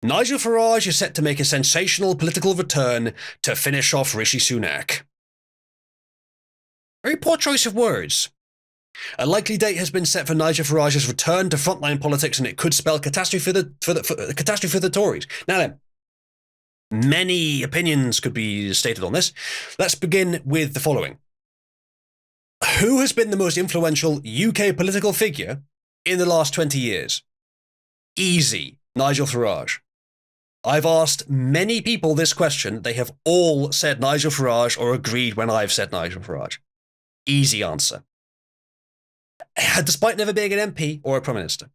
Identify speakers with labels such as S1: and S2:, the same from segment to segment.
S1: Nigel Farage is set to make a sensational political return to finish off Rishi Sunak. Very poor choice of words. A likely date has been set for Nigel Farage's return to frontline politics, and it could spell catastrophe for the Tories. Now then, many opinions could be stated on this. Let's begin with the following. Who has been the most influential UK political figure in the last 20 years? Easy, Nigel Farage. I've asked many people this question. They have all said Nigel Farage or agreed when I've said Nigel Farage. Easy answer. Despite never being an MP or a Prime Minister.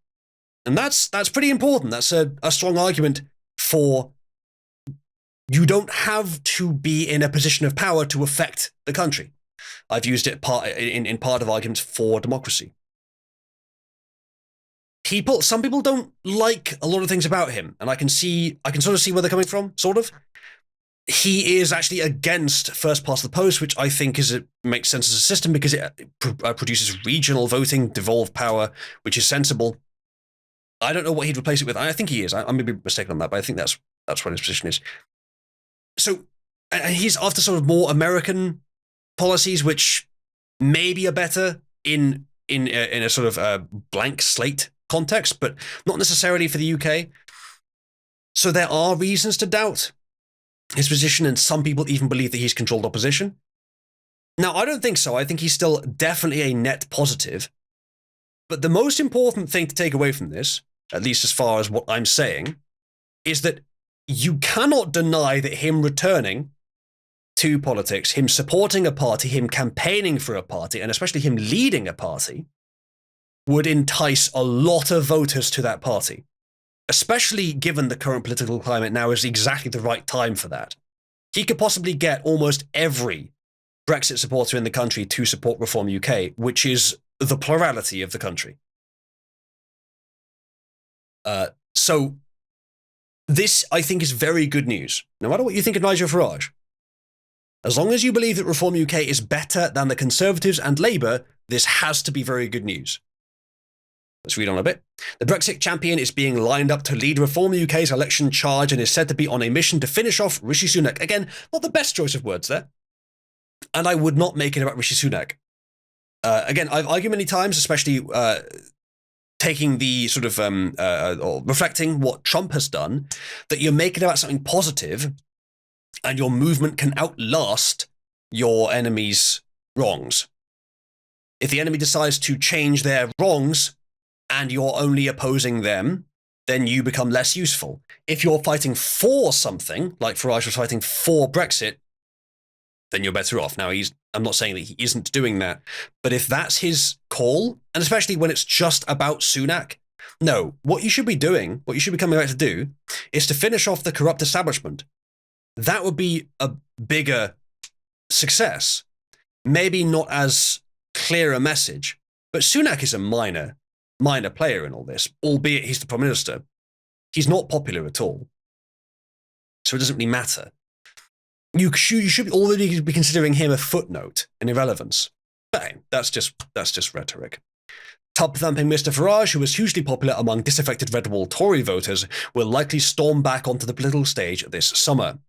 S1: And that's pretty important. That's a strong argument for you don't have to be in a position of power to affect the country. I've used it in part of arguments for democracy. Some people don't like a lot of things about him, and I can sort of see where they're coming from, sort of. He is actually against first past the post, which I think makes sense as a system because it produces regional voting, devolved power, which is sensible. I don't know what he'd replace it with. I think he is. I may be mistaken on that, but I think that's what his position is. So, and he's after sort of more American policies, which maybe are better in a sort of blank slate context, but not necessarily for the UK. So there are reasons to doubt his position, and some people even believe that he's controlled opposition. Now, I don't think so. I think he's still definitely a net positive. But the most important thing to take away from this, at least as far as what I'm saying, is that you cannot deny that him returning to politics, him supporting a party, him campaigning for a party, and especially him leading a party, would entice a lot of voters to that party. Especially given the current political climate now is exactly the right time for that. He could possibly get almost every Brexit supporter in the country to support Reform UK, which is the plurality of the country. So this, I think, is very good news. No matter what you think of Nigel Farage, as long as you believe that Reform UK is better than the Conservatives and Labour, this has to be very good news. Let's read on a bit. The Brexit champion is being lined up to lead Reform UK's election charge and is said to be on a mission to finish off Rishi Sunak. Again, not the best choice of words there. And I would not make it about Rishi Sunak. Again, I've argued many times, especially taking the sort of, or reflecting what Trump has done, that you're making it about something positive and your movement can outlast your enemy's wrongs. If the enemy decides to change their wrongs, and you're only opposing them, then you become less useful. If you're fighting for something, like Farage was fighting for Brexit, then you're better off. Now, I'm not saying that he isn't doing that, but if that's his call, and especially when it's just about Sunak, no, what you should be doing, what you should be coming back to do, is to finish off the corrupt establishment. That would be a bigger success. Maybe not as clear a message, but Sunak is a minor player in all this, albeit he's the Prime Minister. He's not popular at all. So it doesn't really matter. You should already be considering him a footnote, an irrelevance. But hey, that's just rhetoric. Tub-thumping Mr. Farage, who was hugely popular among disaffected Red Wall Tory voters, will likely storm back onto the political stage this summer.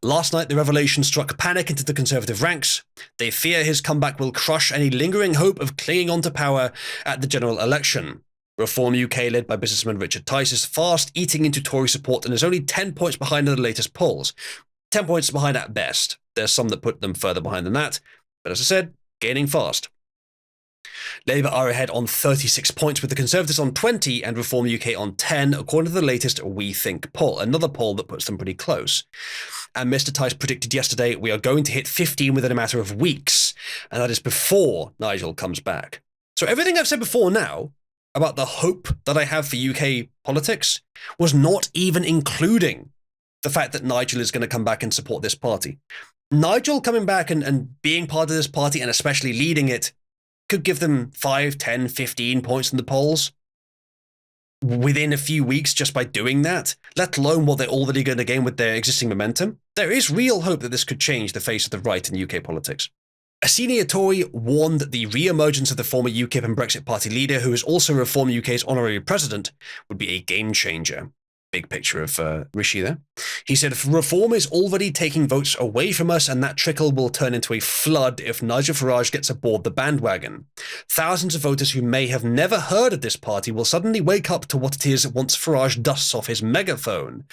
S1: Last night, the revelation struck panic into the Conservative ranks. They fear his comeback will crush any lingering hope of clinging on to power at the general election. Reform UK, led by businessman Richard Tice, is fast eating into Tory support and is only 10 points behind in the latest polls. 10 points behind at best. There's some that put them further behind than that, but as I said, gaining fast. Labour are ahead on 36 points, with the Conservatives on 20 and Reform UK on 10, according to the latest We Think poll, another poll that puts them pretty close. And Mr. Tice predicted yesterday we are going to hit 15 within a matter of weeks, and that is before Nigel comes back. So everything I've said before now about the hope that I have for UK politics was not even including the fact that Nigel is going to come back and support this party. Nigel coming back and being part of this party, and especially leading it, could give them 5, 10, 15 points in the polls within a few weeks just by doing that, let alone what they're already going to gain with their existing momentum. There is real hope that this could change the face of the right in UK politics. A senior Tory warned that the re-emergence of the former UKIP and Brexit party leader, who is also Reform UK's honorary president, would be a game changer. big picture of Rishi there. He said, reform is already taking votes away from us, and that trickle will turn into a flood if Nigel Farage gets aboard the bandwagon. Thousands of voters who may have never heard of this party will suddenly wake up to what it is once Farage dusts off his megaphone.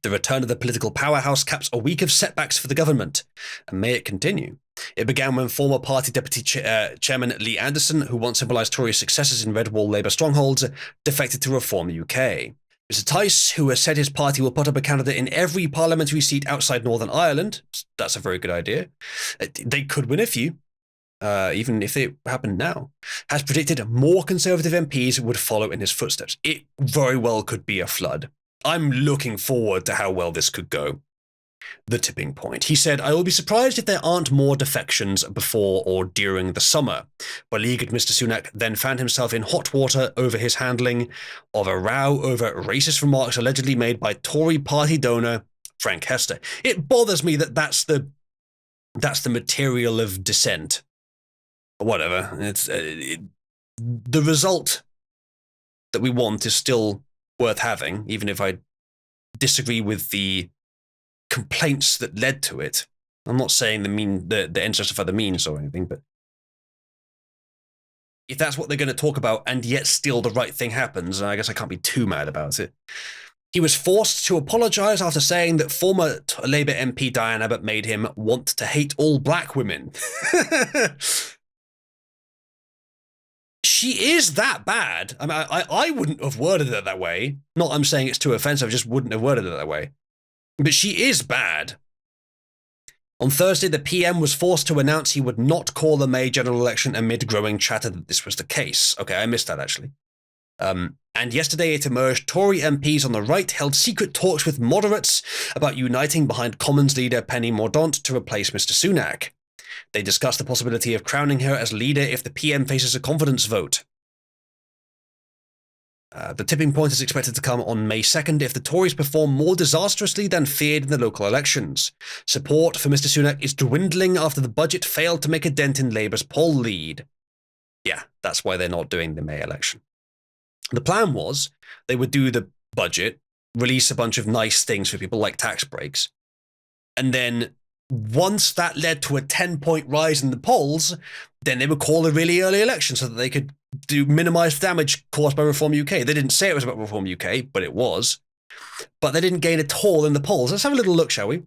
S1: The return of the political powerhouse caps a week of setbacks for the government, and may it continue. It began when former party deputy chairman Lee Anderson, who once symbolised Tory successes in red wall Labour strongholds, defected to Reform UK. Mr Tice, who has said his party will put up a candidate in every parliamentary seat outside Northern Ireland, that's a very good idea. They could win a few, even if it happened now, has predicted more Conservative MPs would follow in his footsteps. It very well could be a flood. I'm looking forward to how well this could go. The tipping point. He said, I will be surprised if there aren't more defections before or during the summer. Beleaguered Mr Sunak then found himself in hot water over his handling of a row over racist remarks allegedly made by Tory party donor Frank Hester. It bothers me that that's the material of dissent. Whatever. It's the result that we want is still worth having, even if I disagree with the complaints that led to it. I'm not saying the ends justify the means or anything, but if that's what they're going to talk about and yet still the right thing happens, I guess I can't be too mad about it. He was forced to apologise after saying that former Labour MP Diane Abbott made him want to hate all black women. She is that bad. I mean, I wouldn't have worded it that way. Not I'm saying it's too offensive, I just wouldn't have worded it that way. But she is bad. On Thursday, the PM was forced to announce he would not call the May general election amid growing chatter that this was the case. Okay, I missed that, actually. And yesterday it emerged Tory MPs on the right held secret talks with moderates about uniting behind Commons leader Penny Mordaunt to replace Mr Sunak. They discussed the possibility of crowning her as leader if the PM faces a confidence vote. The tipping point is expected to come on May 2nd if the Tories perform more disastrously than feared in the local elections. Support for Mr Sunak is dwindling after the budget failed to make a dent in Labour's poll lead. Yeah, that's why they're not doing the May election. The plan was they would do the budget, release a bunch of nice things for people like tax breaks, and then once that led to a 10-point rise in the polls, then they would call a really early election so that they could minimise damage caused by Reform UK. They didn't say it was about Reform UK, but it was. But they didn't gain at all in the polls. Let's have a little look, shall we?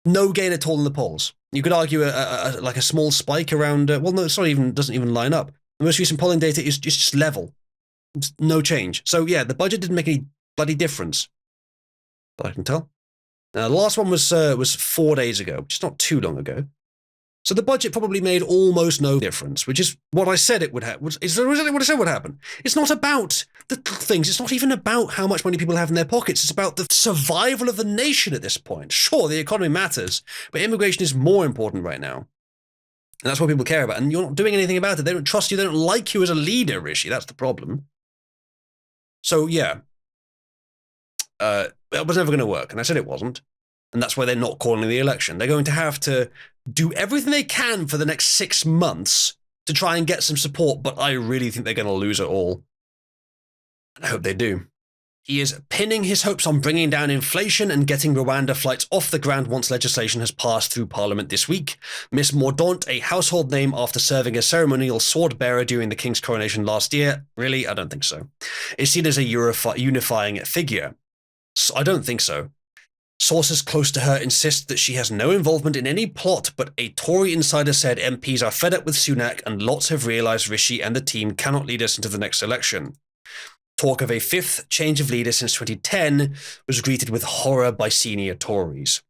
S1: No gain at all in the polls. You could argue like a small spike around. Well, no, it's not even doesn't even line up. The most recent polling data is just level. It's no change. So yeah, the budget didn't make any bloody difference. But I can tell. The last one was 4 days ago, which is not too long ago. So the budget probably made almost no difference, which is what I said it would happen. Is exactly what I said would happen. It's not about the things. It's not even about how much money people have in their pockets. It's about the survival of the nation at this point. Sure, the economy matters, but immigration is more important right now. And that's what people care about. And you're not doing anything about it. They don't trust you. They don't like you as a leader, Rishi. That's the problem. So, yeah. It was never going to work. And I said it wasn't. And that's why they're not calling the election. They're going to have to do everything they can for the next 6 months to try and get some support. But I really think they're going to lose it all. And I hope they do. He is pinning his hopes on bringing down inflation and getting Rwanda flights off the ground once legislation has passed through Parliament this week. Miss Mordaunt, a household name after serving as ceremonial sword bearer during the King's coronation last year. Really? I don't think so. Is seen as a unifying figure. So I don't think so. Sources close to her insist that she has no involvement in any plot, but a Tory insider said MPs are fed up with Sunak and lots have realised Rishi and the team cannot lead us into the next election. Talk of a fifth change of leader since 2010 was greeted with horror by senior Tories.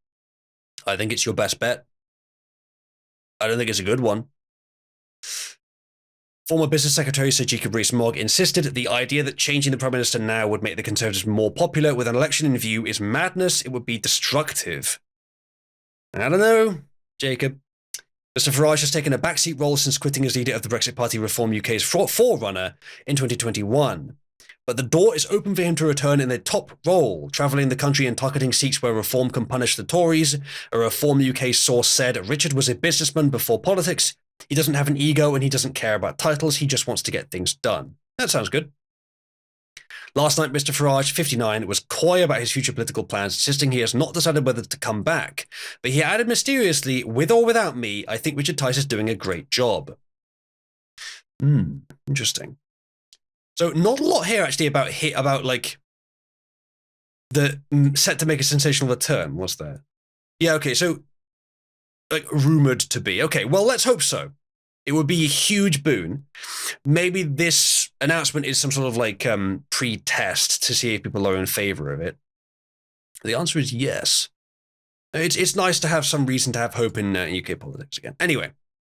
S1: I think it's your best bet. I don't think it's a good one. Former Business Secretary Sir Jacob Rees-Mogg insisted the idea that changing the Prime Minister now would make the Conservatives more popular with an election in view is madness. It would be destructive. I don't know, Jacob. Mr Farage has taken a backseat role since quitting as leader of the Brexit Party Reform UK's forerunner in 2021. But the door is open for him to return in a top role, travelling the country and targeting seats where Reform can punish the Tories. A Reform UK source said Richard was a businessman before politics. He doesn't have an ego and he doesn't care about titles. He just wants to get things done. That sounds good. Last night, Mr. Farage, 59, was coy about his future political plans, insisting he has not decided whether to come back. But he added mysteriously, with or without me, I think Richard Tice is doing a great job. Interesting. So not a lot here actually about like the set to make a sensational return, was there? Yeah, okay, so like rumored to be. Okay, well, let's hope so. It would be a huge boon. Maybe this announcement is some sort of like pre-test to see if people are in favor of it. The answer is yes. It's nice to have some reason to have hope in UK politics again. Anyway,